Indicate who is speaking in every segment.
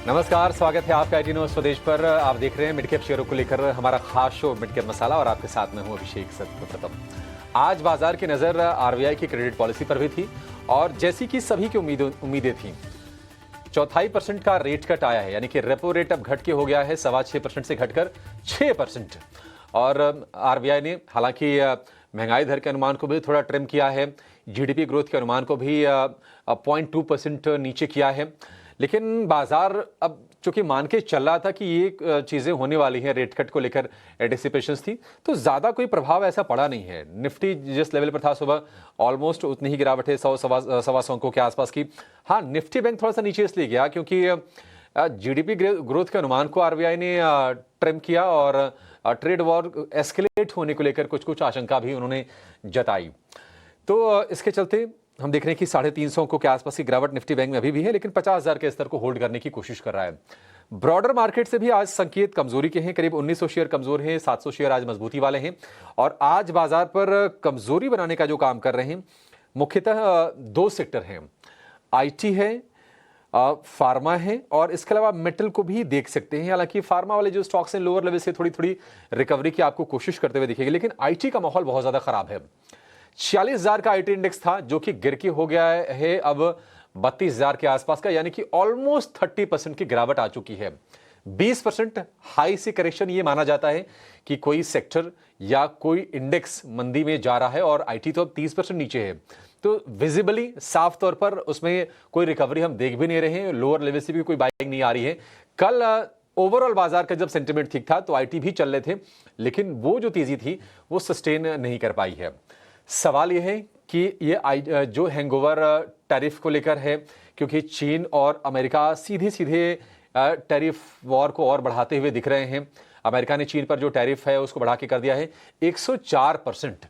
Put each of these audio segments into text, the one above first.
Speaker 1: नमस्कार, स्वागत है आपका ITNO स्वदेश पर। आप देख रहे हैं मिड कैप शेयरों को लेकर हमारा खास शो मिड कैप मसाला और आपके साथ में हूं अभिषेक सत्यप्रथम। आज बाजार की नजर RBI की क्रेडिट पॉलिसी पर भी थी और जैसी कि सभी की उम्मीदें थी, 0.25% का रेट कट आया है, यानी कि रेपो रेट अब घट के हो गया है 6.25% से घटकर 6%। और RBI ने हालांकि महंगाई दर के अनुमान को भी थोड़ा ट्रिम किया है, GDP ग्रोथ के अनुमान को भी 0.2% नीचे किया है। लेकिन बाजार अब चूंकि मान के चल रहा था कि ये चीजें होने वाली हैं, रेट कट को लेकर एंटिसिपेशंस थी, तो ज्यादा कोई प्रभाव ऐसा पड़ा नहीं है। निफ्टी जिस लेवल पर था सुबह, ऑलमोस्ट उतनी ही गिरावट है, 100-1.25 अंकों के आसपास की। हाँ, निफ्टी बैंक थोड़ा सा नीचे इसलिए गया क्योंकि GDP ग्रोथ के अनुमान को RBI ने ट्रिम किया और ट्रेड वॉर एस्केलेट होने को लेकर कुछ कुछ आशंका भी उन्होंने जताई। तो इसके चलते हम देख रहे हैं कि 350 अंकों के आसपास की गिरावट निफ्टी बैंक में अभी भी है, लेकिन 50,000 के स्तर को होल्ड करने की कोशिश कर रहा है। ब्रॉडर मार्केट से भी आज संकेत कमजोरी के हैं, करीब 1900 शेयर कमजोर हैं, 700 शेयर आज मजबूती वाले हैं। और आज बाजार पर कमजोरी बनाने का जो काम कर रहे हैं मुख्यतः दो सेक्टर हैं, IT है, फार्मा है और इसके अलावा मेटल को भी देख सकते हैं। हालांकि फार्मा वाले जो स्टॉक्स हैं लोअर लेवल से थोड़ी थोड़ी रिकवरी की आपको कोशिश करते हुए दिखेगी, लेकिन IT का माहौल बहुत ज्यादा खराब है। 46,000 का IT इंडेक्स था जो कि गिर के हो गया है अब 32,000 के आसपास का, यानी कि ऑलमोस्ट 30% की गिरावट आ चुकी है। 20% हाई से करेक्शन ये माना जाता है कि कोई सेक्टर या कोई इंडेक्स मंदी में जा रहा है और IT तो अब 30% नीचे है। तो विजिबली साफ तौर पर उसमें कोई रिकवरी हम देख भी नहीं रहे हैं, लोअर लेवल से भी कोई बाइंग नहीं आ रही है। कल ओवरऑल बाजार का जब सेंटिमेंट ठीक था तो IT भी चल रहे थे, लेकिन वो जो तेजी थी वो सस्टेन नहीं कर पाई है। सवाल यह है कि ये जो हैंगओवर टैरिफ को लेकर है, क्योंकि चीन और अमेरिका सीधे सीधे टैरिफ वॉर को और बढ़ाते हुए दिख रहे हैं। अमेरिका ने चीन पर जो टैरिफ है उसको बढ़ा के कर दिया है 104%,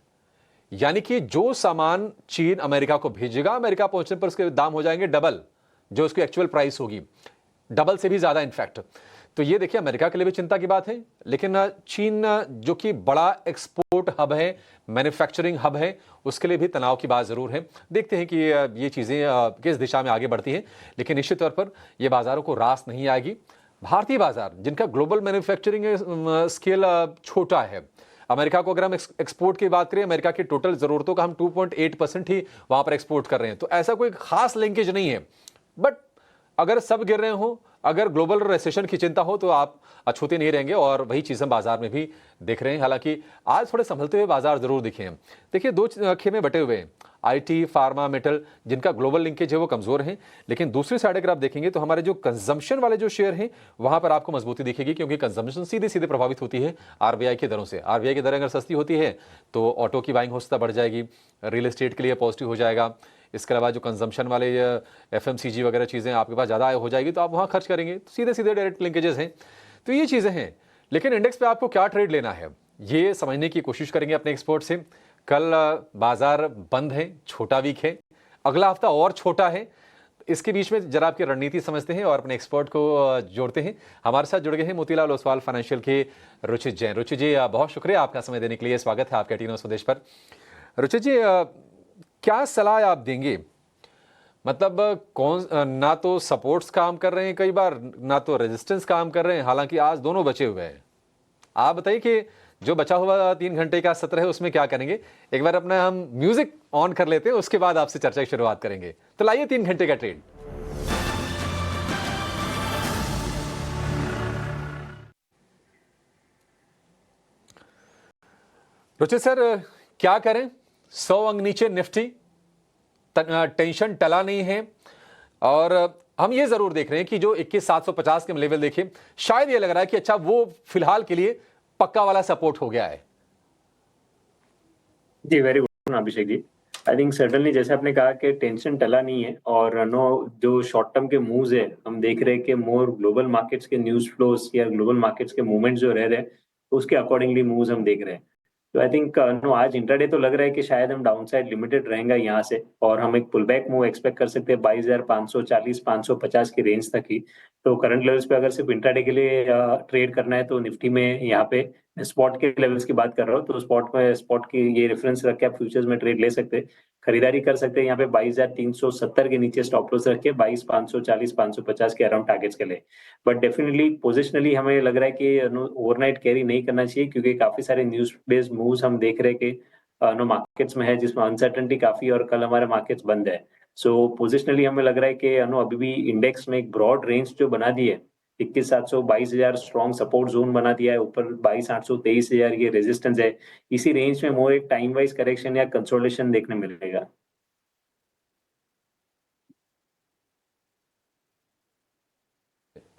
Speaker 1: यानी कि जो सामान चीन अमेरिका को भेजेगा, अमेरिका पहुंचने पर उसके दाम हो जाएंगे डबल, जो उसकी एक्चुअल प्राइस होगी, डबल से भी ज्यादा इनफैक्ट। तो ये देखिए अमेरिका के लिए भी चिंता की बात है, लेकिन चीन जो कि बड़ा एक्सपोर्ट हब है, मैन्युफैक्चरिंग हब है, उसके लिए भी तनाव की बात जरूर है। देखते हैं कि ये चीजें किस दिशा में आगे बढ़ती हैं, लेकिन निश्चित तौर पर ये बाजारों को रास नहीं आएगी। भारतीय बाजार जिनका ग्लोबल मैन्युफैक्चरिंग स्केल छोटा है, अमेरिका को अगर हम एक्सपोर्ट की बात करें, अमेरिका की टोटल जरूरतों का हम 2.8% ही वहां पर एक्सपोर्ट कर रहे हैं, तो ऐसा कोई खास लिंकेज नहीं है। बट अगर सब गिर रहे हो, अगर ग्लोबल रिसेशन की चिंता हो, तो आप अछूते नहीं रहेंगे और वही चीज हम बाजार में भी देख रहे हैं। हालांकि आज थोड़े संभलते हुए बाजार जरूर दिखे हैं। देखिए दो खेमे बटे हुए हैं, IT, फार्मा, मेटल, जिनका ग्लोबल लिंकेज है वो कमजोर हैं, लेकिन दूसरी साइड अगर आप देखेंगे तो हमारे जो कंजम्पशन वाले जो शेयर हैं वहां पर आपको मजबूती दिखेगी, क्योंकि कंजम्पशन सीधे सीधे प्रभावित होती है RBI की दरों से। RBI की दरें अगर सस्ती होती है तो ऑटो की बाइंग होता बढ़ जाएगी, रियल एस्टेट के लिए पॉजिटिव हो जाएगा। इसके अलावा जो कंजम्पशन वाले FMCG वगैरह चीज़ें आपके पास ज़्यादा हो जाएगी तो आप वहाँ खर्च करेंगे, तो सीधे सीधे डायरेक्ट लिंकेजेस हैं। तो ये चीज़ें हैं, लेकिन इंडेक्स पे आपको क्या ट्रेड लेना है ये समझने की कोशिश करेंगे अपने एक्सपोर्ट से। कल बाजार बंद है, छोटा वीक है, अगला हफ्ता और छोटा है। इसके बीच में जरा आपकी रणनीति समझते हैं और अपने एक्सपर्ट को जोड़ते हैं। हमारे साथ जुड़ गए हैं मोतीलाल ओसवाल फाइनेंशियल के रुचित जैन। रुचित जी, बहुत शुक्रिया आपका समय देने के लिए, स्वागत है आपके ITNO स्वदेश पर। रुचित जी, क्या सलाह आप देंगे? मतलब कौन, ना तो सपोर्ट्स काम कर रहे हैं कई बार, ना तो रेजिस्टेंस काम कर रहे हैं, हालांकि आज दोनों बचे हुए हैं। आप बताइए कि जो बचा हुआ 3 घंटे का सत्र है उसमें क्या करेंगे? एक बार अपना हम म्यूजिक ऑन कर लेते हैं, उसके बाद आपसे चर्चा की शुरुआत करेंगे। तो लाइए 3 घंटे का ट्रेड। रुचित सर, क्या करें? 100 अंक नीचे निफ्टी, टेंशन टला नहीं है और हम ये जरूर देख रहे हैं कि जो 21,750 के लेवल देखे, शायद ये लग रहा है कि अच्छा वो फिलहाल के लिए पक्का वाला सपोर्ट हो गया है।
Speaker 2: जी, very good Abhishek ji. I think certainly जैसे आपने कहा कि टेंशन टला नहीं है और नो जो शॉर्ट टर्म के मूव्स है, हम देख रहे हैं कि मोर ग्लोबल मार्केट्स के न्यूज फ्लोज या ग्लोबल मार्केट्स के मूवमेंट्स जो रह रहे हैं उसके अकॉर्डिंगली मूव्स हम देख रहे हैं। तो आई थिंक नो आज इंट्राडे तो लग रहा है कि शायद हम डाउन साइड लिमिटेड रहेंगे यहाँ से और हम एक पुल बैक मूव एक्सपेक्ट कर सकते हैं 22,540 550 की रेंज तक ही। तो करंट लेवल्स पे अगर सिर्फ इंट्राडे के लिए ट्रेड करना है तो निफ्टी में यहाँ पे स्पॉट के लेवल्स की बात कर रहा हूँ, तो स्पॉट की ये रेफरेंस रख के आप फ्यूचर्स में ट्रेड ले सकते हैं, खरीदारी कर सकते हैं। यहाँ पे 22,370 के नीचे स्टॉप लॉस रख के 22,540 550 के अराउंड टारगेट्स के लिए। बट डेफिनेटली पोजिशनली हमें लग रहा है कि ओवरनाइट कैरी नहीं करना चाहिए, क्योंकि काफी सारे न्यूज बेस्ड मूव्स हम देख रहे हैं कि मार्केट्स में है, जिसमें अनसर्टेनिटी काफी, और कल हमारे मार्केट्स बंद है। सो पोजिशनली हमें लग रहा है कि अभी भी इंडेक्स में एक ब्रॉड रेंज जो बना दी है, 21,700 22,000 स्ट्रॉन्ग सपोर्ट जोन बना दिया है, ऊपर 22,800 23,000 ये रेजिस्टेंस है। इसी रेंज में मोर एक टाइम वाइज करेक्शन या कंसोलिडेशन देखने मिलेगा।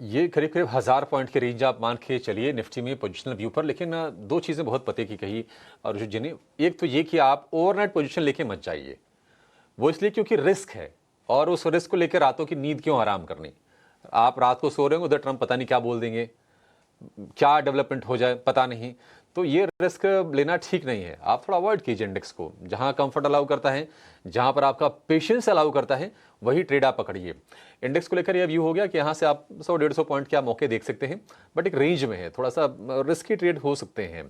Speaker 1: ये करीब करीब 1000 पॉइंट की रेंज आप मान के चलिए निफ्टी में पोजिशनल व्यू पर। लेकिन दो चीज़ें बहुत पते की कही और जी ने, एक तो ये कि आप ओवरनाइट पोजीशन लेके मत जाइए, वो इसलिए क्योंकि रिस्क है, और उस रिस्क को लेकर रातों की नींद क्यों हराम करनी। आप रात को सो रहे हो, उधर ट्रंप पता नहीं क्या बोल देंगे, क्या डेवलपमेंट हो जाए पता नहीं, तो ये रिस्क लेना ठीक नहीं है। आप थोड़ा अवॉइड कीजिए इंडेक्स को, जहां कंफर्ट अलाउ करता है, जहां पर आपका पेशेंस अलाउ करता है, वही ट्रेड आप पकड़िए। इंडेक्स को लेकर यह व्यू हो गया कि यहाँ से आप 100-150 पॉइंट के मौके देख सकते हैं, बट एक रेंज में है, थोड़ा सा रिस्की ट्रेड हो सकते हैं।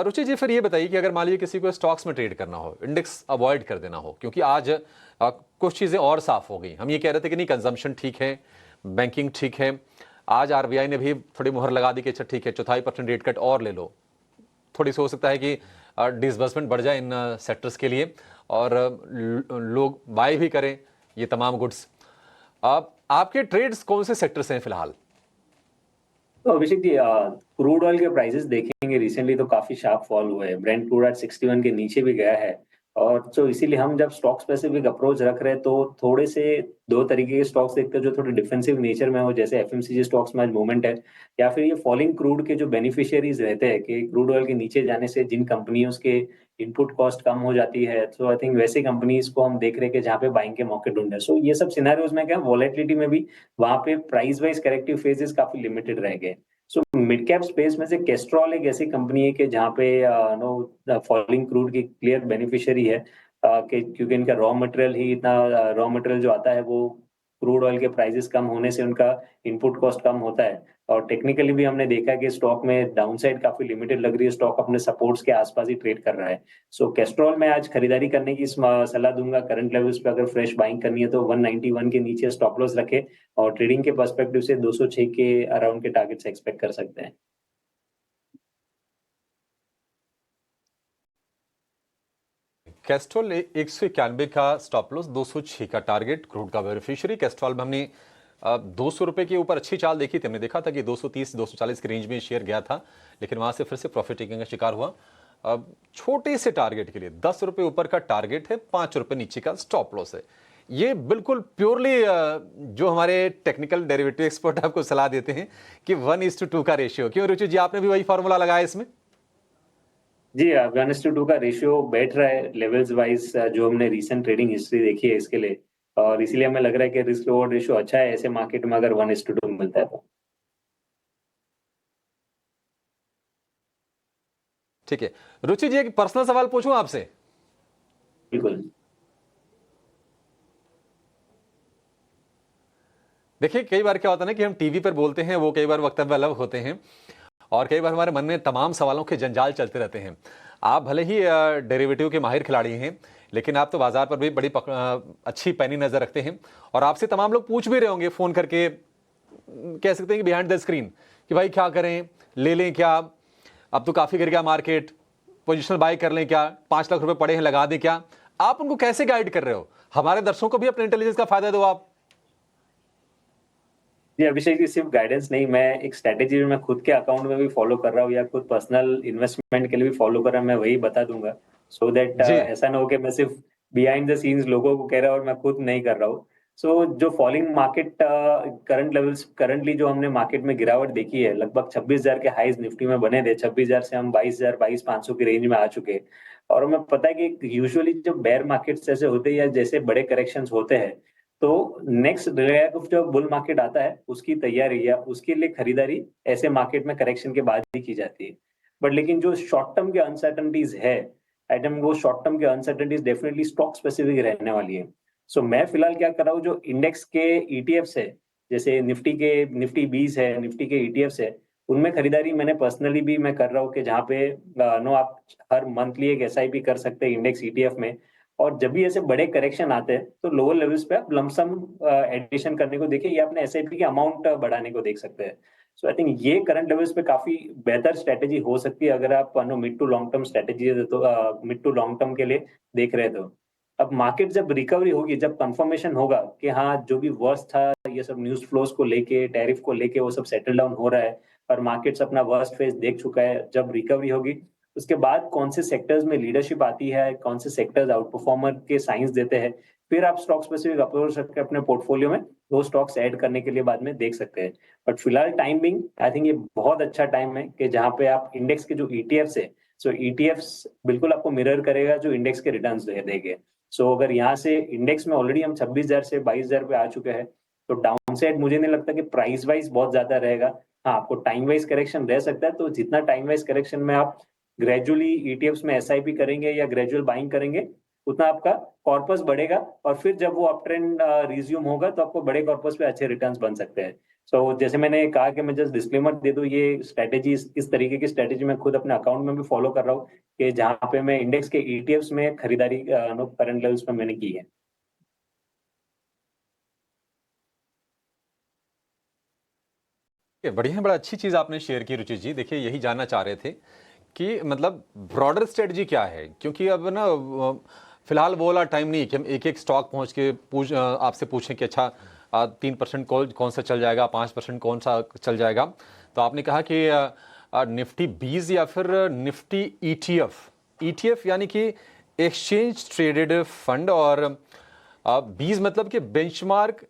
Speaker 1: रुचि जी, फिर ये बताइए कि अगर मान लीजिए किसी को स्टॉक्स में ट्रेड करना हो, इंडेक्स अवॉइड कर देना हो, क्योंकि आज कुछ चीज़ें और साफ हो गई। हम ये कह रहे थे कि नहीं, कंजम्पशन ठीक है, बैंकिंग ठीक है। आज आरबीआई ने भी थोड़ी मुहर लगा दी कि अच्छा ठीक है, 0.25% रेट कट और ले लो। थोड़ी सी हो सकता है कि डिसबर्समेंट बढ़ जाए इन सेक्टर्स के लिए, और लोग बाय भी करें ये तमाम गुड्स। अब आपके ट्रेड्स कौन से सेक्टर्स हैं फिलहाल?
Speaker 2: तो अभिषेक जी, क्रूड ऑयल के प्राइसेस देखेंगे रिसेंटली तो काफी शार्प फॉल हुए हैं। ब्रेंट क्रूड आज 61 के नीचे भी गया है। और तो इसीलिए हम जब स्टॉक स्पेसिफिक अप्रोच रख रहे हैं, तो थोड़े से दो तरीके के स्टॉक्स देखते हैं जो थोड़े डिफेंसिव नेचर में हो, जैसे एफएमसीजी स्टॉक्स में आज मूवमेंट है, या फिर ये फॉलिंग क्रूड के जो बेनिफिशियरीज रहते हैं कि क्रूड ऑयल के नीचे जाने से जिन कंपनियों के इनपुट कॉस्ट कम हो जाती है, तो आई थिंक वैसी कंपनीज को हम देख रहे हैं कि जहाँ पे बाइंग के मौके ढूंढे। सो ये सब सिनेरियोज में क्या, वॉलेटिलिटी में भी वहां पे प्राइस वाइज करेक्टिव फेजेस काफी लिमिटेड रह गए। सो मिड कैप स्पेस में से कैस्ट्रॉल एक ऐसी कंपनी है कि जहाँ पे नो फॉलिंग क्रूड की क्लियर बेनिफिशियरी है, कि क्योंकि इनका रॉ मटेरियल ही इतना, रॉ मटेरियल जो आता है वो क्रूड ऑयल के प्राइसेस कम होने से उनका इनपुट कॉस्ट कम होता है। और टेक्निकली भी हमने देखा कि स्टॉक में डाउनसाइड काफी लिमिटेड लग रही है, स्टॉक अपने सपोर्ट्स के आसपास ही ट्रेड कर रहा है। सो कैस्ट्रॉल में आज खरीदारी करने की सलाह दूंगा। करंट लेवल्स पे अगर फ्रेश बाइंग करनी है तो 191 के नीचे स्टॉप लॉस रखे, और ट्रेडिंग के पर्सपेक्टिव से 206 के अराउंड के टारगेट्स एक्सपेक्ट कर सकते हैं।
Speaker 1: कैस्ट्रॉल 191 का स्टॉप लॉस, 206 का टारगेट, क्रूड का बेनिफिशियरी। कैस्ट्रॉल में हमने 200 रुपए के ऊपर अच्छी चाल देखी थी। हमने देखा था कि 230 240 के रेंज में शेयर गया था, लेकिन वहां से फिर से प्रॉफिट टेकिंग का शिकार हुआ। अब छोटे से टारगेट के लिए 10 रुपए ऊपर का टारगेट है, 5 रुपए नीचे का स्टॉप लॉस है। ये बिल्कुल प्योरली जो हमारे टेक्निकल डेरिवेटिव एक्सपर्ट आपको सलाह देते हैं कि 1:2 का रेशियो। क्यों रुचि जी, आपने भी वही फॉर्मूला लगाया इसमें?
Speaker 2: जी, 1:2 का रेशियो बैठ रहा है लेवल्स वाइज, जो हमने रीसेंट ट्रेडिंग हिस्ट्री देखी है इसके लिए, और इसीलिए हमें लग रहा है कि रिस्क रिवॉर्ड रेशियो अच्छा है ऐसे मार्केट में अगर 1:2 मिलता है तो।
Speaker 1: ठीक है। रुचि जी, एक पर्सनल सवाल पूछूं आपसे?
Speaker 2: बिल्कुल।
Speaker 1: देखिए, कई बार क्या होता है ना कि हम टीवी पर बोलते हैं, वो कई बार वक्तव्य अलग होते हैं, और कई बार हमारे मन में तमाम सवालों के जंजाल चलते रहते हैं। आप भले ही डेरिवेटिव के माहिर खिलाड़ी हैं, लेकिन आप तो बाजार पर भी बड़ी अच्छी पैनी नजर रखते हैं, और आपसे तमाम लोग पूछ भी रहे होंगे फोन करके, कह सकते हैं कि बिहाइंड द स्क्रीन, कि भाई क्या करें, ले लें क्या, अब तो काफी गिर गया मार्केट, पोजिशनल बाय कर लें क्या, 5 लाख रुपए पड़े हैं लगा दें क्या। आप उनको कैसे गाइड कर रहे हो? हमारे दर्शकों को भी अपने इंटेलिजेंस का फायदा दो आप।
Speaker 2: जी अभिषेक जी, सिर्फ गाइडेंस नहीं, मैं एक स्ट्रेटेजी मैं खुद के अकाउंट में भी फॉलो कर रहा हूँ, या खुद पर्सनल इन्वेस्टमेंट के लिए भी फॉलो कर रहा हूँ, मैं वही बता दूंगा। सो दैट
Speaker 1: जी।
Speaker 2: ऐसा ना हो कि मैं सिर्फ बिहाइंड द सीन्स लोगों को कह रहा हूँ और मैं खुद नहीं कर रहा हूँ। सो जो falling market current levels, currently जो हमने मार्केट में गिरावट देखी है, लगभग 26,000 के हाईज निफ्टी में बने थे। 26,000 से हम 22,000 22,500 की रेंज में आ चुके हैं। और हमें पता है कि यूजुअली जब बेयर मार्केट्स ऐसे होते हैं या जैसे बड़े करेक्शंस होते हैं, तो नेक्स्ट लेग ऑफ जो बुल मार्केट आता है उसकी तैयारी या उसके लिए खरीदारी ऐसे मार्केट में करेक्शन के बाद ही की जाती है। बट लेकिन जो शॉर्ट टर्म के अनसर्टनिटीज है आइटम, वो शॉर्ट टर्म के अनसर्टनिटीज डेफिनेटली स्टॉक स्पेसिफिक रहने वाली है। सो मैं फिलहाल क्या कर रहा हूँ, जो इंडेक्स के ईटीएफ्स है, जैसे निफ्टी 20 है, निफ्टी के ईटीएफ्स है, उनमें खरीदारी मैंने पर्सनली भी मैं कर रहा हूँ कि जहाँ पे नो आप हर मंथली एक एसआईपी कर सकते हैं इंडेक्स ईटीएफ में। और जब भी ऐसे बड़े करेक्शन आते हैं तो लोअर लेवल्स पे आप लमसम एडिशन करने को देखिए या अपने एसआईपी के अमाउंट बढ़ाने को देख सकते हैं। सो आई थिंक ये करंट लेवल्स पे काफी बेहतर स्ट्रेटेजी हो सकती है अगर आप नो mid to long term strategy तो मिड टू लॉन्ग टर्म के लिए देख रहे हो तो। अब मार्केट जब रिकवरी होगी, जब कंफर्मेशन होगा कि हाँ जो भी वर्स्ट था ये सब न्यूज फ्लोज को लेके, टैरिफ को लेके वो सब सेटल डाउन हो रहा है और मार्केट्स अपना वर्स्ट फेज देख चुका है, जब रिकवरी होगी उसके बाद कौन से सेक्टर्स में लीडरशिप आती है, कौन से सेक्टर्स आउट परफॉर्मर के साइंस देते हैं, फिर आप स्टॉक स्पेसिफिक अप्रोच रख के अपने पोर्टफोलियो में वो स्टॉक्स ऐड करने के लिए बाद में देख सकते हैं। बट फिलहाल टाइम बिंग आई थिंक ये बहुत अच्छा टाइम है कि जहाँ पे आप इंडेक्स के जो ईटीएफ्स है, सो ईटीएफ्स बिल्कुल आपको मिरर करेगा जो इंडेक्स के रिटर्न्स देंगे। सो अगर यहाँ से इंडेक्स में ऑलरेडी हम 26,000 से 22,000 पे आ चुके हैं तो डाउन साइड मुझे नहीं लगता कि प्राइस वाइज बहुत ज्यादा रहेगा। हाँ, आपको टाइम वाइज करेक्शन रह सकता है, तो जितना टाइम वाइज करेक्शन में आप ग्रेजुअली ईटीएफ्स में एसआईपी करेंगे या ग्रेजुअल बाइंग करेंगे उतना आपका कॉर्पस बढ़ेगा और फिर जब वो अप ट्रेंड रिज्यूम होगा तो आपको बड़े कॉर्पस पे अच्छे रिटर्न्स बन सकते हैं। सो जैसे मैंने कहा कि मैं जस्ट डिस्क्लेमर दे दूं, ये स्ट्रेटेजी इस तरीके की स्ट्रेटेजी मैं खुद अपने अकाउंट में भी फॉलो कर रहा हूँ कि जहाँ पे मैं इंडेक्स के ईटीएफ्स में खरीदारी करंट लेवल्स में मैंने की है।
Speaker 1: ये बढ़िया, बड़ा अच्छी चीज़ आपने शेयर की रुचि जी। देखिए यही जानना चाह रहे थे कि मतलब ब्रॉडर स्ट्रेटजी क्या है, क्योंकि अब ना फिलहाल वो वाला टाइम नहीं है कि हम एक एक स्टॉक पहुंच के आपसे पूछें कि अच्छा 3% कौन सा चल जाएगा, 5% कौन सा चल जाएगा। तो आपने कहा कि निफ्टी 20 या फिर निफ्टी ईटीएफ, ईटीएफ यानी कि एक्सचेंज ट्रेडेड फंड, और 20 मतलब कि बेंचमार्क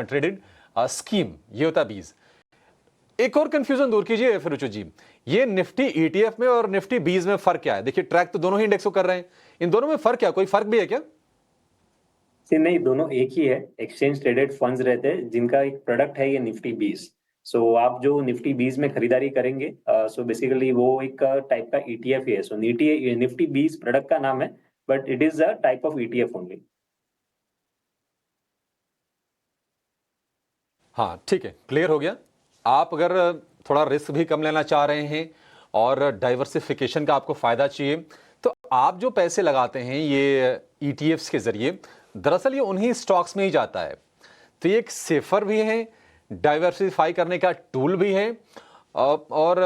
Speaker 1: ट्रेडेड स्कीम, ये होता है 20। एक और कंफ्यूजन दूर कीजिए फिरोज जी, ये निफ्टी ईटीएफ में और निफ्टी 20 में फर्क क्या है? देखिए ट्रैक तो दोनों ही इंडेक्स को कर रहे हैं, इन दोनों में फर्क क्या, कोई फर्क भी है क्या?
Speaker 2: नहीं, दोनों एक ही है। एक्सचेंज ट्रेडेड फंड्स रहते हैं जिनका एक प्रोडक्ट है ये निफ्टी 20। सो आप जो निफ्टी 20 में खरीदारी करेंगे, सो बेसिकली वो एक टाइप का ईटीएफ ही है। सो निफ्टी 20 प्रोडक्ट का नाम है, but it is a type of ETF only.
Speaker 1: हाँ ठीक है, क्लियर हो गया। आप अगर थोड़ा रिस्क भी कम लेना चाह रहे हैं और डाइवर्सिफिकेशन का आपको फ़ायदा चाहिए, तो आप जो पैसे लगाते हैं ये ईटीएफ्स के ज़रिए, दरअसल ये उन्हीं स्टॉक्स में ही जाता है। तो ये एक सेफर भी है, डाइवर्सिफाई करने का टूल भी है, और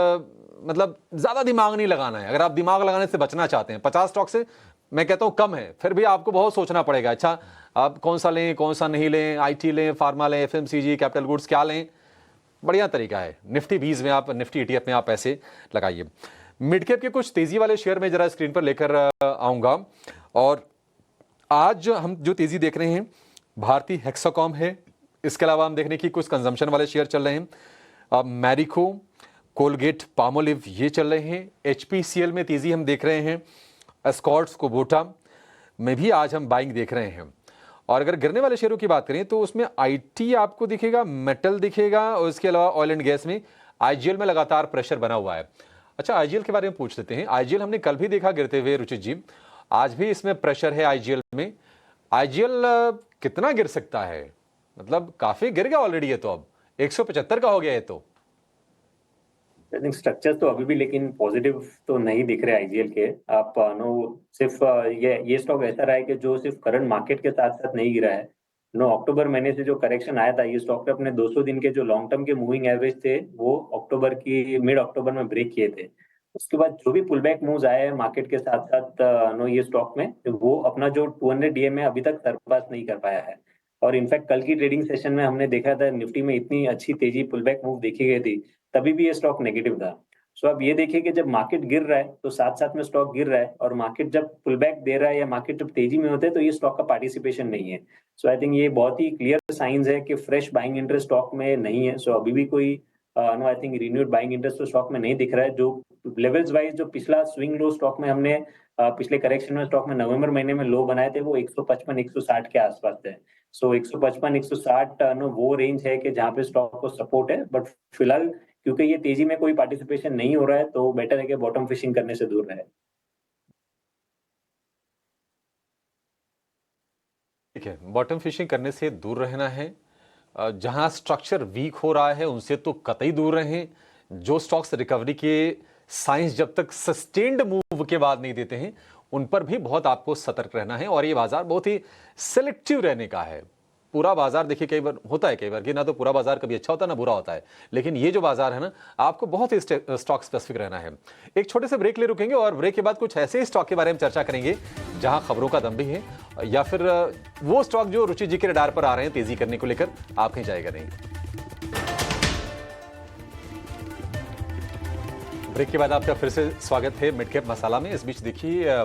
Speaker 1: मतलब ज़्यादा दिमाग नहीं लगाना है। अगर आप दिमाग लगाने से बचना चाहते हैं, 50 स्टॉक से मैं कहता हूँ कम है, फिर भी आपको बहुत सोचना पड़ेगा। अच्छा आप कौन सा लें, कौन सा नहीं लें, आईटी लें, फार्मा लें, एफएमसीजी, कैपिटल गुड्स, क्या लें? बढ़िया तरीका है निफ्टी 20 में, आप निफ्टी ईटीएफ में आप पैसे लगाइए। मिड कैप के कुछ तेजी वाले शेयर में जरा स्क्रीन पर लेकर आऊँगा। और आज हम जो तेजी देख रहे हैं, भारतीय हेक्साकॉम है, इसके अलावा हम देखने की कुछ कंजम्पशन वाले शेयर चल रहे हैं, मैरिको, कोलगेट, पामोलिव, ये चल रहे हैं। एचपीसीएल में तेजी हम देख रहे हैं, एस्कॉर्ट्स, कुबोटा में भी आज हम बाइंग देख रहे हैं। और अगर गिरने वाले शेयरों की बात करें तो उसमें आईटी आपको दिखेगा, मेटल दिखेगा, और इसके अलावा ऑयल एंड गैस में आईजीएल में लगातार प्रेशर बना हुआ है। अच्छा आईजीएल के बारे में पूछ लेते हैं। आईजीएल हमने कल भी देखा गिरते हुए रुचित जी, आज भी इसमें प्रेशर है आईजीएल में। आईजीएल कितना गिर सकता है? मतलब काफी गिर गया ऑलरेडी, ये तो अब 175 का हो गया ये तो।
Speaker 2: आई थिंक स्ट्रक्चर तो अभी भी लेकिन पॉजिटिव तो नहीं दिख रहे आईजीएल के। आप नो सिर्फ ये स्टॉक ऐसा रहा है कि जो सिर्फ करंट मार्केट के साथ साथ नहीं गिरा है। नो अक्टूबर महीने से जो करेक्शन आया था ये स्टॉक पे अपने 200 दिन के जो लॉन्ग टर्म के मूविंग एवरेज थे वो अक्टूबर की मिड अक्टूबर में ब्रेक किए थे। उसके बाद जो भी पुल बैक मूव्स आए हैं मार्केट के साथ साथ नो ये स्टॉक में वो अपना जो 200 डीएम है अभी तक सरपास नहीं कर पाया है। और इनफैक्ट कल की ट्रेडिंग सेशन में हमने देखा था निफ्टी में इतनी अच्छी तेजी पुल बैक मूव देखी गई थी, तभी भी ये स्टॉक नेगेटिव था। सो आप ये देखिए कि जब मार्केट गिर रहा है तो साथ साथ में स्टॉक गिर रहा है, और मार्केट जब पुल बैक दे रहा है या मार्केट जब तेजी में होते हैं तो ये स्टॉक का पार्टिसिपेशन नहीं है। सो आई थिंक ये बहुत ही क्लियर साइंस है कि फ्रेश बाइंग इंटरेस्ट स्टॉक में नहीं है। सो अभी भी कोई no I think renewed buying interest तो स्टॉक में नहीं दिख रहा है। जो लेवल्स वाइज जो पिछला स्विंग लो स्टॉक में हमने पिछले करेक्शन में स्टॉक में नवंबर महीने में लो बनाए थे वो 155 160 के आसपास थे। सो 155 160 नो वो रेंज है कि जहाँ पे स्टॉक को सपोर्ट है। बट फिलहाल क्योंकि ये तेजी में कोई पार्टिसिपेशन नहीं हो रहा है तो बेटर है कि बॉटम फिशिंग करने से दूर रहे।
Speaker 1: ठीक है, बॉटम फिशिंग करने से दूर रहना है। जहां स्ट्रक्चर वीक हो रहा है उनसे तो कतई दूर रहें। जो स्टॉक्स रिकवरी के साइंस जब तक सस्टेन्ड मूव के बाद नहीं देते हैं उन पर भी बहुत आपको सतर्क रहना है। और ये बाजार बहुत ही सिलेक्टिव रहने का है। पूरा बाजार देखिए कई बार होता है, कई बार कि ना तो पूरा बाजार कभी अच्छा होता है ना बुरा होता है, लेकिन ये जो बाजार है ना आपको बहुत ही स्टॉक स्पेसिफिक रहना है। एक छोटे से ब्रेक ले रुकेंगे और ब्रेक के बाद कुछ ऐसे स्टॉक के बारे में चर्चा करेंगे जहां खबरों का दम भी है, या फिर वो स्टॉक जो रुचि जी के रडार पर आ रहे हैं तेजी करने को लेकर। आप कहीं जाएगा नहीं। ब्रेक के बाद आपका फिर से स्वागत है मिड कैप मसाला में। इस बीच देखिए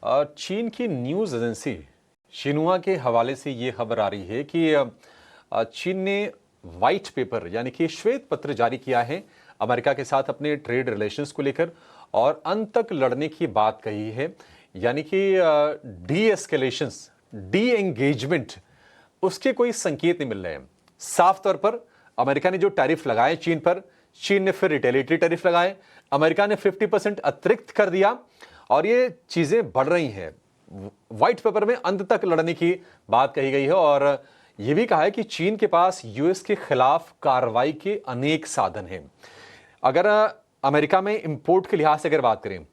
Speaker 1: चीन की न्यूज एजेंसी शिन्हुआ के हवाले से ये खबर आ रही है कि चीन ने व्हाइट पेपर यानी कि श्वेत पत्र जारी किया है अमेरिका के साथ अपने ट्रेड रिलेशंस को लेकर और अंत तक लड़ने की बात कही है। यानी कि डी एस्केलेशंस, डी एंगेजमेंट, उसके कोई संकेत नहीं मिल रहे हैं। साफ तौर पर अमेरिका ने जो टैरिफ लगाए चीन पर, चीन ने फिर रिटेलिटरी टैरिफ लगाए, अमेरिका ने 50% अतिरिक्त कर दिया और ये चीजें बढ़ रही हैं। व्हाइट पेपर में अंत तक लड़ने की बात कही गई है और यह भी कहा है कि चीन के पास यूएस के खिलाफ कार्रवाई के अनेक साधन हैं। अगर अमेरिका में इंपोर्ट के लिहाज से अगर बात करें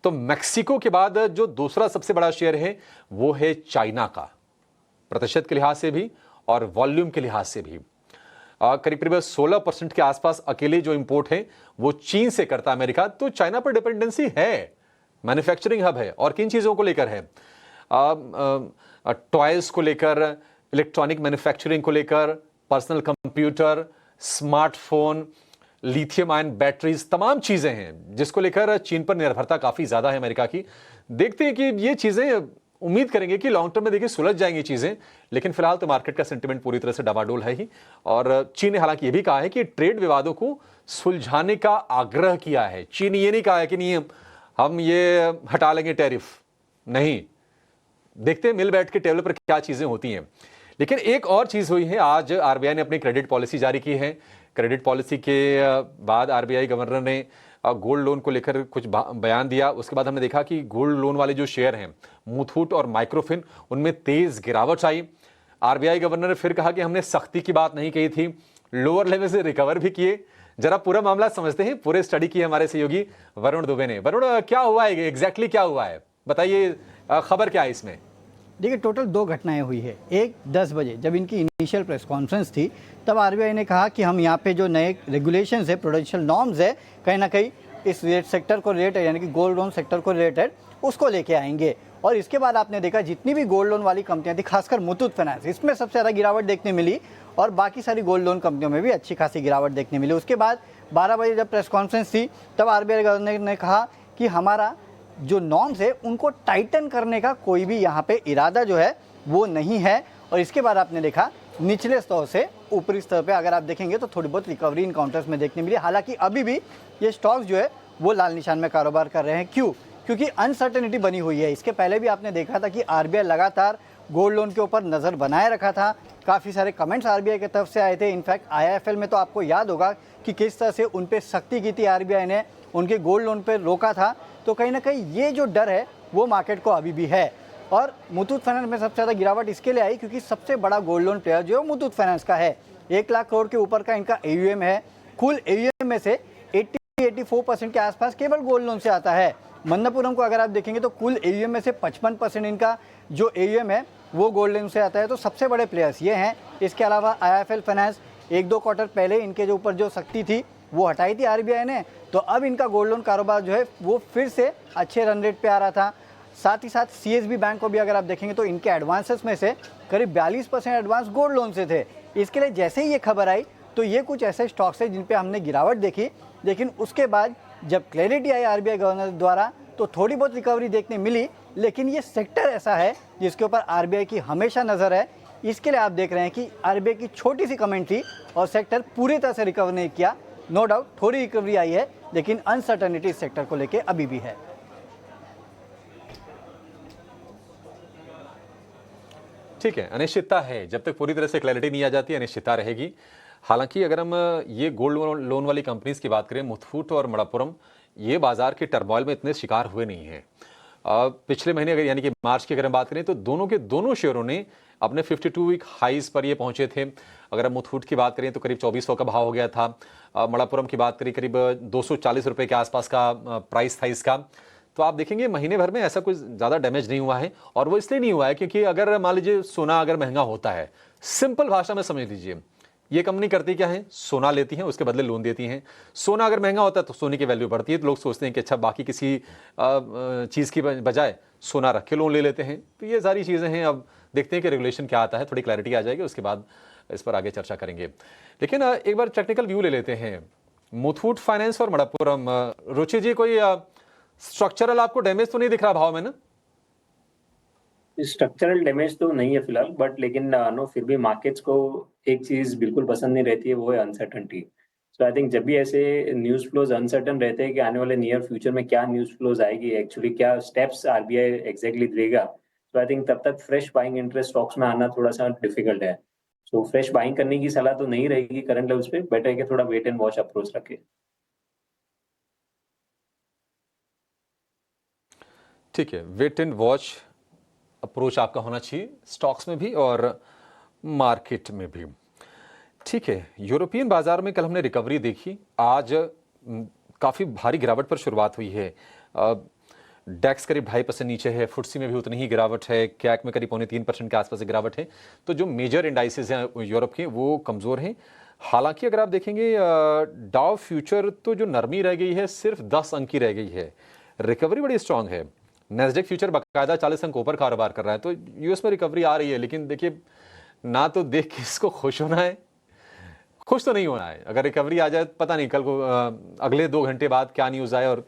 Speaker 1: तो मैक्सिको के बाद जो दूसरा सबसे बड़ा शेयर है वो है चाइना का, प्रतिशत के लिहाज से भी और वॉल्यूम के लिहाज से भी। करीब करीब 16% के आसपास अकेले जो इंपोर्ट है वो चीन से करता है अमेरिका। तो चाइना पर डिपेंडेंसी है, मैन्युफैक्चरिंग हब है। और किन चीज़ों को लेकर है? टॉयज को लेकर, इलेक्ट्रॉनिक मैन्युफैक्चरिंग को लेकर, personal computer, smartphone, lithium ion batteries, तमाम चीज़ें हैं जिसको लेकर चीन पर निर्भरता काफ़ी ज़्यादा है अमेरिका की। देखते हैं कि ये चीज़ें, उम्मीद करेंगे कि लॉन्ग टर्म में देखिए सुलझ जाएंगी चीज़ें, लेकिन फिलहाल तो मार्केट का सेंटिमेंट पूरी तरह से डवाडोल है ही। और चीन ने हालांकि ये भी कहा है कि ट्रेड विवादों को सुलझाने का आग्रह किया है। चीन ये नहीं कहा है कि नहीं हम ये हटा लेंगे टैरिफ, नहीं। देखते हैं मिल बैठ के टेबल पर क्या चीजें होती हैं। लेकिन एक और चीज हुई है, आज आरबीआई ने अपनी क्रेडिट पॉलिसी जारी की है। क्रेडिट पॉलिसी के बाद आरबीआई गवर्नर ने गोल्ड लोन को लेकर कुछ बयान दिया। उसके बाद हमने देखा कि गोल्ड लोन वाले जो शेयर हैं मुथूट और माइक्रोफिन, उनमें तेज गिरावट आई। आरबीआई गवर्नर ने फिर कहा कि हमने सख्ती की बात नहीं कही थी, लोअर लेवल से रिकवर भी किए। जरा पूरा मामला समझते हैं, पूरे स्टडी की हमारे सहयोगी वरुण दुबे ने। वरुण, क्या हुआ है एग्जैक्टली, क्या हुआ है बताइए, खबर क्या है इसमें?
Speaker 3: देखिए, टोटल 2 घटनाएं हुई है। एक 10 बजे जब इनकी इनिशियल प्रेस कॉन्फ्रेंस थी तब आरबीआई ने कहा कि हम यहाँ पे जो नए रेगुलेशंस है, प्रोडेंशियल नॉर्म्स है, कहीं ना कहीं इस रेट सेक्टर को रिलेटेड यानी कि गोल्ड लोन सेक्टर को रिलेटेड उसको लेके आएंगे। और इसके बाद आपने देखा जितनी भी गोल्ड लोन वाली कंपनियां थी, खासकर मुथूट फाइनेंस, इसमें सबसे ज़्यादा गिरावट देखने मिली और बाकी सारी गोल्ड लोन कंपनियों में भी अच्छी खासी गिरावट देखने मिली। उसके बाद 12 बजे जब प्रेस कॉन्फ्रेंस थी तब आरबीआई गवर्नर ने कहा कि हमारा जो नॉर्म्स है उनको टाइटन करने का कोई भी यहाँ पे इरादा जो है वो नहीं है। और इसके बाद आपने देखा निचले स्तर से ऊपरी स्तर पे अगर आप देखेंगे तो थोड़ी बहुत रिकवरी इन काउंटर्स में देखने मिली। हालांकि अभी भी ये स्टॉक्स जो है वो लाल निशान में कारोबार कर रहे हैं। क्यों? क्योंकि अनसर्टेनिटी बनी हुई है। इसके पहले भी आपने देखा था कि आरबीआई लगातार गोल्ड लोन के ऊपर नज़र बनाए रखा था। काफ़ी सारे कमेंट्स आरबीआई की तरफ से आए थे। इनफैक्ट आईआईएफएल में तो आपको याद होगा कि किस तरह से उन पर सख्ती की थी आरबीआई ने, उनके गोल्ड लोन पर रोका था। तो कहीं ना कहीं ये जो डर है वो मार्केट को अभी भी है। और मुथूट फाइनेंस में सबसे ज़्यादा गिरावट इसके लिए आई क्योंकि सबसे बड़ा गोल्ड लोन प्लेयर जो है मुथूट फाइनेंस का है। 1 लाख करोड़ के ऊपर का इनका एयूएम है। कुल एयूएम में से 84% के आसपास केवल गोल्ड लोन से आता है। मन्नपुरम को अगर आप देखेंगे तो कुल एयूएम में से 55% इनका जो एयूएम है वो गोल्ड लोन से आता है। तो सबसे बड़े प्लेयर्स ये हैं। इसके अलावा आईआईएफएल फाइनेंस 1-2 क्वार्टर पहले इनके जो ऊपर जो सख्ती थी वो हटाई थी आरबीआई ने, तो अब इनका गोल्ड लोन कारोबार जो है वो फिर से अच्छे रन रेट पे आ रहा था। साथ ही साथ सीएसबी बैंक को भी अगर आप देखेंगे तो इनके एडवांसेस में से करीब 42% एडवांस गोल्ड लोन से थे। इसके लिए जैसे ही ये खबर आई तो ये कुछ ऐसे स्टॉक्स है जिन पे हमने गिरावट देखी, लेकिन उसके बाद जब क्लैरिटी आई आरबीआई गवर्नर द्वारा तो थोड़ी बहुत रिकवरी देखने मिली। लेकिन ये सेक्टर ऐसा है जिसके ऊपर आरबीआई की हमेशा नज़र है। इसके लिए आप देख रहे हैं कि आरबीआई की छोटी सी कमेंट थी और सेक्टर पूरी तरह से रिकवर नहीं किया। नो डाउट थोड़ी रिकवरी आई है, लेकिन अनसर्टेनिटी इस सेक्टर को लेके अभी भी है।
Speaker 1: ठीक है, अनिश्चितता है। जब तक पूरी तरह से क्लैरिटी नहीं आ जाती, अनिश्चितता रहेगी। हालांकि अगर हम ये गोल्ड लोन वाली कंपनीज की बात करें, मुथूट और मणप्पुरम, ये बाजार के टर्मोइल में इतने शिकार हुए नहीं हैं। पिछले महीने अगर यानी कि मार्च की अगर हम बात करें तो दोनों के दोनों शेयरों ने अपने 52 वीक हाईज पर ये पहुंचे थे। अगर हम मुथूट की बात करें तो करीब 2400 का भाव हो गया था। मणप्पुरम की बात करें करीब 240 रुपए के आसपास का प्राइस था इसका। तो आप देखेंगे महीने भर में ऐसा कुछ ज़्यादा डैमेज नहीं हुआ है, और वो इसलिए नहीं हुआ है क्योंकि अगर मान लीजिए सोना अगर महंगा होता है, सिंपल भाषा में समझ लीजिए, ये कंपनी करती क्या है, सोना लेती है, उसके बदले लोन देती हैं। सोना अगर महंगा होता है तो सोने की वैल्यू बढ़ती है, तो लोग सोचते हैं कि अच्छा बाकी किसी चीज़ की बजाय सोना रख के लोन ले लेते हैं। तो ये सारी चीज़ें हैं। अब देखते हैं कि रेगुलेशन क्या आता है, थोड़ी क्लैरिटी आ जाएगी, उसके बाद इस पर आगे चर्चा करेंगे। लेकिन एक बार टेक्निकल व्यू ले लेते हैं मुथूट फाइनेंस और मणप्पुरम। रुचि जी, कोई स्ट्रक्चरल आपको डैमेज तो नहीं दिख रहा भाव में ना?
Speaker 2: स्ट्रक्चरल डैमेज तो नहीं है फिलहाल, बट लेकिन नो फिर भी मार्केट्स को एक चीज बिल्कुल पसंद नहीं रहती है, वो है अनसर्टनिटी। सो आई थिंक जब भी ऐसे न्यूज फ्लोज अनसर्टन रहते हैं कि आने वाले नियर फ्यूचर में क्या न्यूज फ्लोज आएगी, एक्चुअली क्या स्टेप्स आरबीआई एग्जैक्टली लेगा, तो आई थिंक तब तक फ्रेश बाइंग इंटरेस्ट स्टॉक्स में आना थोड़ा सा डिफिकल्ट है। सो फ्रेश बाइंग करने की सलाह तो नहीं रहेगी करंट लेवल्स पे, बेटर है कि थोड़ा वेट एंड वॉच अप्रोच रखें।
Speaker 1: ठीक है, वेट एंड वॉच अप्रोच आपका होना चाहिए स्टॉक्स में भी और मार्केट में भी। ठीक है, यूरोपियन बाजार में कल हमने रिकवरी देखी। आज काफ़ी भारी गिरावट पर शुरुआत हुई है। डेक्स करीब 2.5% नीचे है, फुट्सी में भी उतनी ही गिरावट है, कैक में करीब 3.25% के आसपास गिरावट है। तो जो मेजर इंडाइसेस हैं यूरोप के वो कमज़ोर हैं। हालांकि अगर आप देखेंगे डाउ फ्यूचर तो जो नरमी रह गई है सिर्फ 10 अंक की रह गई है, रिकवरी बड़ी स्ट्रांग है। नैस्डैक फ्यूचर बाकायदा 40 अंक ऊपर कारोबार कर रहा है। तो यूएस में रिकवरी आ रही है, लेकिन देखिए ना तो देख के इसको खुश होना है, खुश तो नहीं होना है। अगर रिकवरी आ जाए पता नहीं कल को अगले 2 घंटे बाद क्या न्यूज़ आए और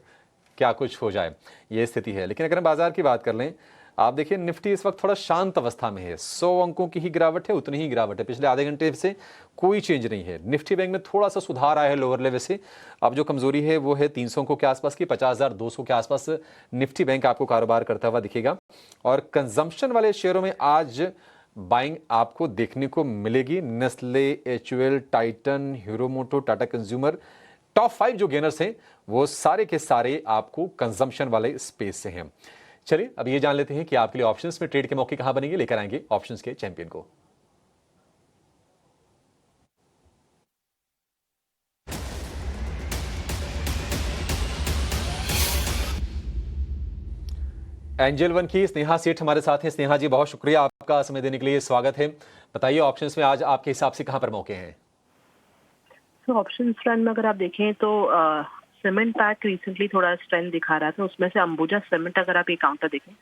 Speaker 1: क्या कुछ हो जाए, ये स्थिति है। लेकिन अगर हम बाजार की बात कर लें, आप देखिए निफ्टी इस वक्त थोड़ा शांत अवस्था में है। 100 अंकों की ही गिरावट है, उतनी ही गिरावट है, पिछले आधे घंटे से कोई चेंज नहीं है। निफ्टी बैंक में थोड़ा सा सुधार आया है लोअर लेवल से। अब जो कमजोरी है वो है 300 अंकों के आसपास की, 50,200 के आसपास निफ्टी बैंक आपको कारोबार करता हुआ दिखेगा। और कंजम्पशन वाले शेयरों में आज बाइंग आपको देखने को मिलेगी। नेस्ले, एचयूएल, टाइटन, हीरो मोटो, टाटा कंज्यूमर, टॉप 5 जो गेनर्स हैं वो सारे के सारे आपको कंजम्पशन वाले स्पेस से हैं। चलिए अब ये जान लेते हैं कि आपके लिए ऑप्शंस में ट्रेड के मौके कहां बनेंगे। लेकर आएंगे ऑप्शंस के चैंपियन को। एंजल वन की स्नेहा सेठ हमारे साथ हैं। स्नेहा जी, बहुत शुक्रिया आपका समय देने के लिए, स्वागत है। बताइए ऑप्शंस में आज आपके हिसाब से कहां पर मौके हैं?
Speaker 4: तो ऑप्शन फ्रंट में अगर आप देखें तो सीमेंट पैक रिसेंटली थोड़ा स्ट्रेंथ दिखा रहा था, उसमें से अंबुजा सीमेंट अगर आप ये काउंटर देखें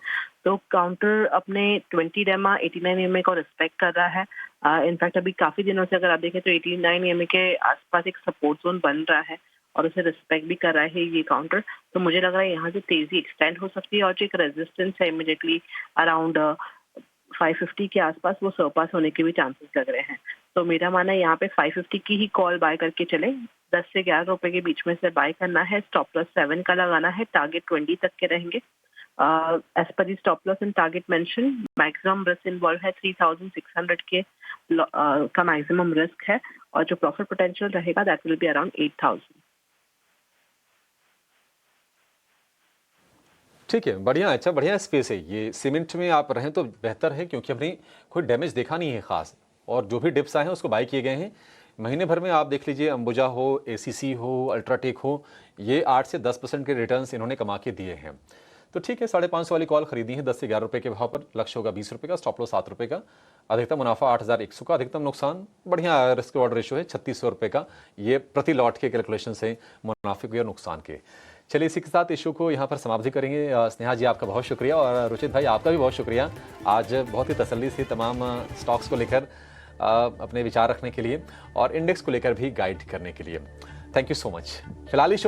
Speaker 4: तो काउंटर अपने 20 डेमा 89 EMA को रिस्पेक्ट कर रहा है। इनफैक्ट अभी काफी दिनों से अगर आप देखें तो 89 EMA के आसपास एक सपोर्ट जोन बन रहा है और उसे रिस्पेक्ट भी कर रहा है ये काउंटर। तो मुझे लग रहा है यहाँ से तेजी एक्सटेंड हो सकती है और जो एक रेजिस्टेंस है इमीडिएटली अराउंड 550 के आसपास वो सरपास होने के भी चांसेस लग रहे हैं। तो मेरा मानना है यहाँ पे 550 की ही कॉल बाय करके चले। 10 से 11 रुपए के बीच में से बाय करना है। स्टॉप लॉस 7 का लगाना है, टारगेट 20 तक के रहेंगे। As per the stop loss and target mention, maximum risk involve है 3600 के का मैक्सिमम रिस्क है और जो प्रॉफिट पोटेंशियल रहेगा दैट विल बी अराउंड 8000।
Speaker 1: ठीक है, बढ़िया, अच्छा बढ़िया स्पेस है ये। सीमेंट में आप रहें तो बेहतर है क्योंकि हमने कोई डैमेज देखा नहीं है खास, और जो भी डिप्स आए हैं उसको बाय किए गए हैं। महीने भर में आप देख लीजिए अंबुजा हो, एसीसी हो, अल्ट्राटेक हो, ये 8 से 10% के रिटर्न्स इन्होंने कमा के दिए हैं। तो ठीक है, 550 वाली कॉल खरीदी है 10 से 11 रुपए के भाव पर। लक्ष्य होगा 20 रुपए का, स्टॉप लॉस 7 रुपए का, अधिकतम मुनाफा 8100 का, अधिकतम नुकसान बढ़िया रिस्क रिवॉर्ड रेशियो है 3600 रुपए का। ये प्रति लॉट के कैलकुलेशन से मुनाफे के और नुकसान के। चलिए इसी के साथ इशू को यहाँ पर समाप्ति करेंगे। स्नेहा जी आपका बहुत शुक्रिया और रुचित भाई आपका भी बहुत शुक्रिया, आज बहुत ही तसल्ली से तमाम स्टॉक्स को लेकर अपने विचार रखने के लिए और इंडेक्स को लेकर भी गाइड करने के लिए। Thank you so much. फिलहाल इस शो